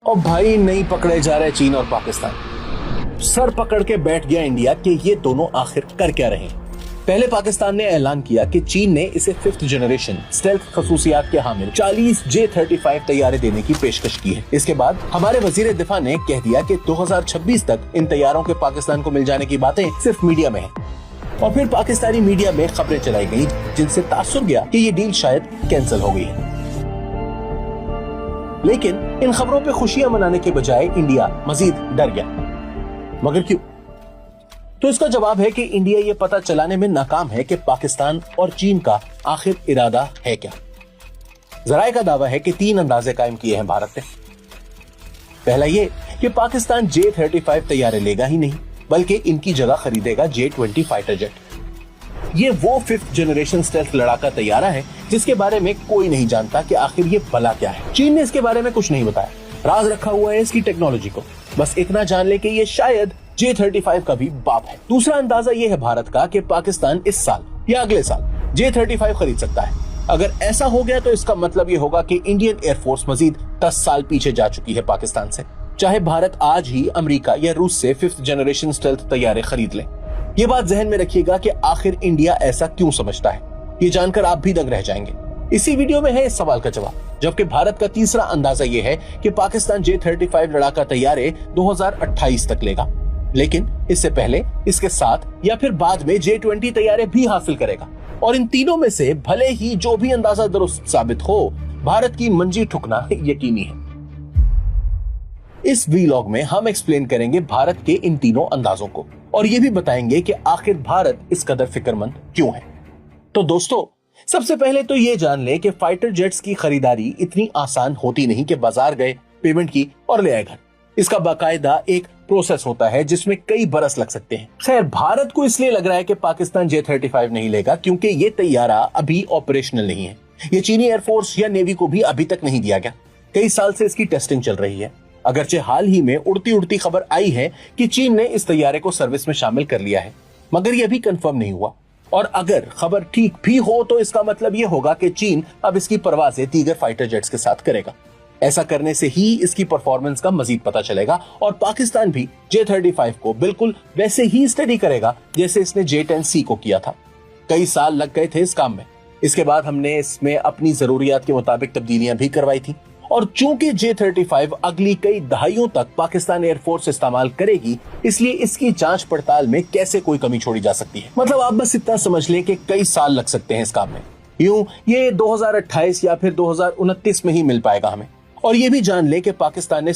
और भाई नहीं पकड़े जा रहे चीन और पाकिस्तान। सर पकड़ के बैठ गया इंडिया कि ये दोनों आखिर कर क्या रहे हैं। पहले पाकिस्तान ने ऐलान किया कि चीन ने इसे 5th जनरेशन स्टेल्थ खसूसियात के हामिल 40 J-35 तैयारे देने की पेशकश की है। इसके बाद हमारे वजीर दिफा ने कह दिया कि 2026 तक इन तैयारों के पाकिस्तान को मिल जाने की बातें सिर्फ मीडिया में हैं। और फिर पाकिस्तानी मीडिया में खबरें चलाई गई जिनसे तासुर गया कि ये डील शायद कैंसिल हो गई है। लेकिन इन खबरों पे खुशियां मनाने के बजाय इंडिया मजीद डर गया। मगर क्यों? तो इसका जवाब है कि इंडिया ये पता चलाने में नाकाम है कि पाकिस्तान और चीन का आखिर इरादा है क्या। जराए का दावा है कि 3 अंदाजे कायम किए हैं भारत ने। पहला ये कि पाकिस्तान J-35 तैयारे लेगा ही नहीं, बल्कि इनकी जगह खरीदेगा J-20 फाइटर जेट। ये वो 5th जनरेशन स्टेल्थ लड़ाका तैयारा है जिसके बारे में कोई नहीं जानता कि आखिर ये भला क्या है। चीन ने इसके बारे में कुछ नहीं बताया, राज रखा हुआ है इसकी टेक्नोलॉजी को। बस इतना जान ले कि ये शायद J-35 का भी बाप है। दूसरा अंदाजा ये है भारत का कि पाकिस्तान इस साल या अगले साल J-35 खरीद सकता है। अगर ऐसा हो गया तो इसका मतलब ये होगा कि इंडियन एयरफोर्स मजीद 10 साल पीछे जा चुकी है पाकिस्तान से। चाहे भारत आज ही अमेरिका या रूस से 5th जनरेशन स्टेल्थ तैयारे खरीद ले। ये बात जहन में रखिएगा कि आखिर इंडिया ऐसा क्यों समझता है। ये जानकर आप भी दंग रह जाएंगे। इसी वीडियो में है इस सवाल का जवाब। जबकि भारत का तीसरा अंदाजा ये है कि पाकिस्तान J-35 लड़ाका तैयारे 2028 तक लेगा, लेकिन इससे पहले इसके साथ या फिर बाद में J-20 तैयारे भी हासिल करेगा। और इन तीनों में से भले ही जो भी अंदाजा दुरुस्त साबित हो, भारत की मंजी ठुकना यकीनी है। इस वीलॉग में हम एक्सप्लेन करेंगे भारत के इन तीनों अंदाजों को और ये भी बताएंगे कि आखिर भारत इस कदर फिक्रमंद क्यों है। तो दोस्तों, सबसे पहले तो ये जान लें कि फाइटर जेट्स की खरीदारी इतनी आसान होती नहीं कि बाजार गए, पेमेंट की और ले आए घर। इसका बाकायदा एक प्रोसेस होता है जिसमें कई बरस लग सकते हैं। खैर, भारत को इसलिए लग रहा है कि पाकिस्तान J-35 नहीं लेगा क्योंकि ये तैयारा अभी ऑपरेशनल नहीं है। ये चीनी एयरफोर्स या नेवी को भी अभी तक नहीं दिया गया। कई साल से इसकी टेस्टिंग चल रही है। अगरचे हाल ही में उड़ती उड़ती खबर आई है कि चीन ने इस तैयारे को सर्विस में शामिल कर लिया है, मगर यह भी कंफर्म नहीं हुआ। और अगर खबर ठीक भी हो तो इसका मतलब यह होगा कि चीन अब इसकी परवाजें दीगर फाइटर जेट्स के साथ करेगा। ऐसा करने से ही इसकी परफॉर्मेंस का मजीद पता चलेगा और पाकिस्तान भी J-35 को बिल्कुल वैसे ही स्टडी करेगा जैसे इसने J-10C को किया था। कई साल लग गए थे इस काम में। इसके बाद हमने इसमें अपनी जरूरियात के मुताबिक तब्दीलियां भी करवाई थी। और चूंकि J-35 अगली कई दहाइयों तक पाकिस्तान एयरफोर्स इस्तेमाल करेगी, इसलिए इसकी जांच पड़ताल में कैसे कोई कमी छोड़ी जा सकती है। मतलब आप बस इतना समझ लें कि कई साल लग सकते हैं इस काम में। यूं ये 2028 या फिर 2029 में ही मिल पाएगा हमें। और ये भी जान लें कि पाकिस्तान ने